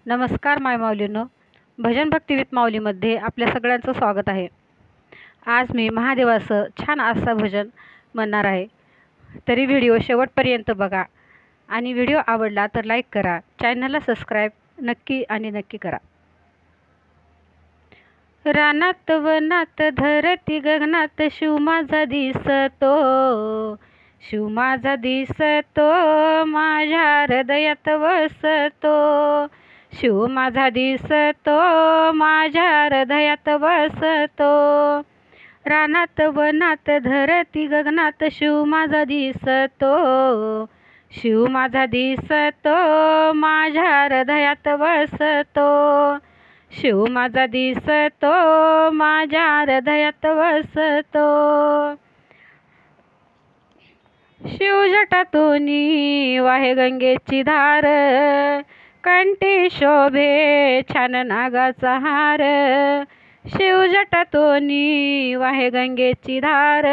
नमस्कार माय माऊलींनो, भजन भक्ती विथ माऊलीमध्ये आपल्या सगळ्यांचं स्वागत आहे। आज मी महादेवाचं छान असं भजन म्हणणार आहे, तरी व्हिडिओ शेवटपर्यंत बघा आणि व्हिडिओ आवडला तर लाईक करा, चॅनलला सबस्क्राईब नक्की करा। रानात वनात धरती गगनात शिव माझा दिसतो, शिव माझा दिसतो, माझ्या हृदयात वसतो, शिव माझा दिसतो, माझ्या हृदयात वसतो। रानात वनात धरती गगनात शिव माझा दिसतो, शिव माझा दिसतो, माझ्या हृदयात वसतो, शिव माझा दिसतो, माझ्या हृदयात वसतो। शिव जटातूनी वाहे गंगेची धार, कंठी शोभे छान नागाचा हार। शिव जटातूनी वाहे गंगेची धार,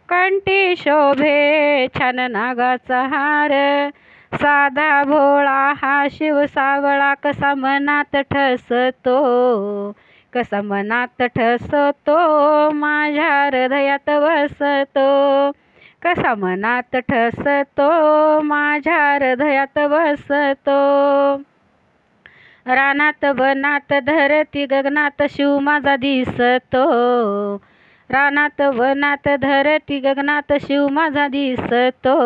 कंठी शोभे छान नागाचा हार। साधा भोळा हा शिव सावळा, कसा मनात ठसतो, कसा मनात ठसतो, माझ्या हृदयात वसतो, कसा मनात ठसतो, माझ्या हृदयात वसतो। रानात वनात धरती गगनात शिव माझा दिसतो, रानात वनात धरती गगनात शिव माझा दिसतो,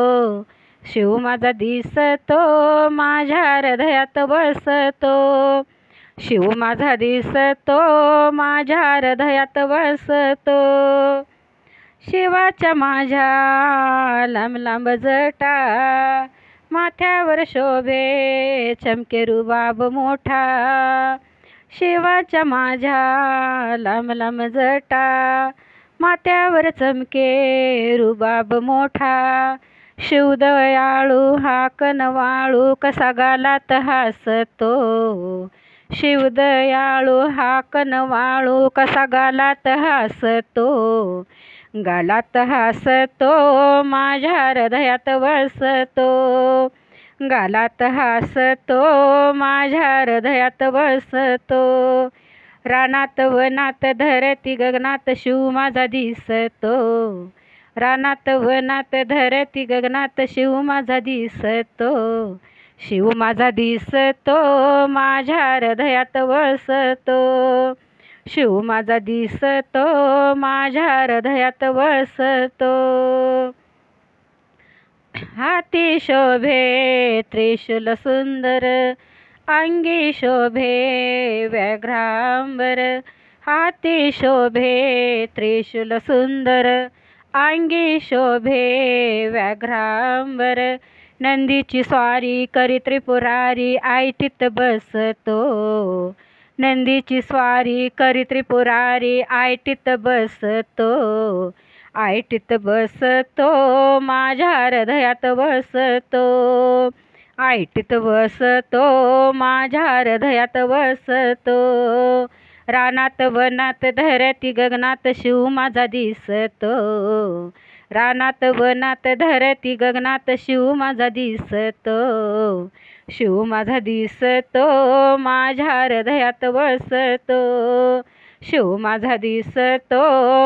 शिव माझा दिसतो, माझ्या हृदयात वसतो, शिव माझा दिसतो, माझ्या हृदयात वसतो। शिवाच्या माझ्या लांब लांब जटा, माथ्यावर शोभे चमके रुबाब मोठा। शिवाच्या माझ्या लांब लांब जटा, माथ्यावर चमके रुबाब मोठा। शिव दयाळू हा कनवाळू, कसा गालात हसतो, शिव दयाळू हा कनवाळू, कसा गालात हसतो, गालात हसतो, माझ्या हृदयात वसतो, गालात हसतो, माझ्या हृदयात वसतो। रानात वनात धरती गगनात शिव माझा दिसतो, रानात वनात धरती गगनात शिव माझा दिसतो, शिव माझा दिसतो, माझ्या हृदयात वसतो, शिव माझा दिसतो, माझ्या हृदयात वसतो। हाती शोभे त्रिशूल सुंदर, अंगी शोभे व्याघ्रांबर। हाती शोभे त्रिशूल सुंदर, अंगी शोभे व्याघ्रांबर। नंदीची स्वारी करी त्रिपुरारी, ऐटीत बसतो, नंदीची स्वारी करी त्रिपुरारी, ऐटीत बसतो, ऐटीत बसतो, माझ्या हृदयात वसतो, ऐटीत बसतो, माझ्या हृदयात वसतो। रानात वनात धरती गगनात शिव माझा दिसतो, रानात वनात धरती गगनात शिव माझा दिसतो, शिव माझा दिसतो, माझ्या हृदयात वसतो, शिव माझा दिसतो,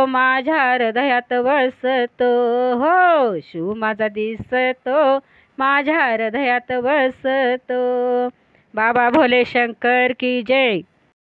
माझ्या हृदयात वसतो। हो, शिव माझा दिसतो, माझ्या हृदयात वसतो। बाबा भोले शंकर की जय।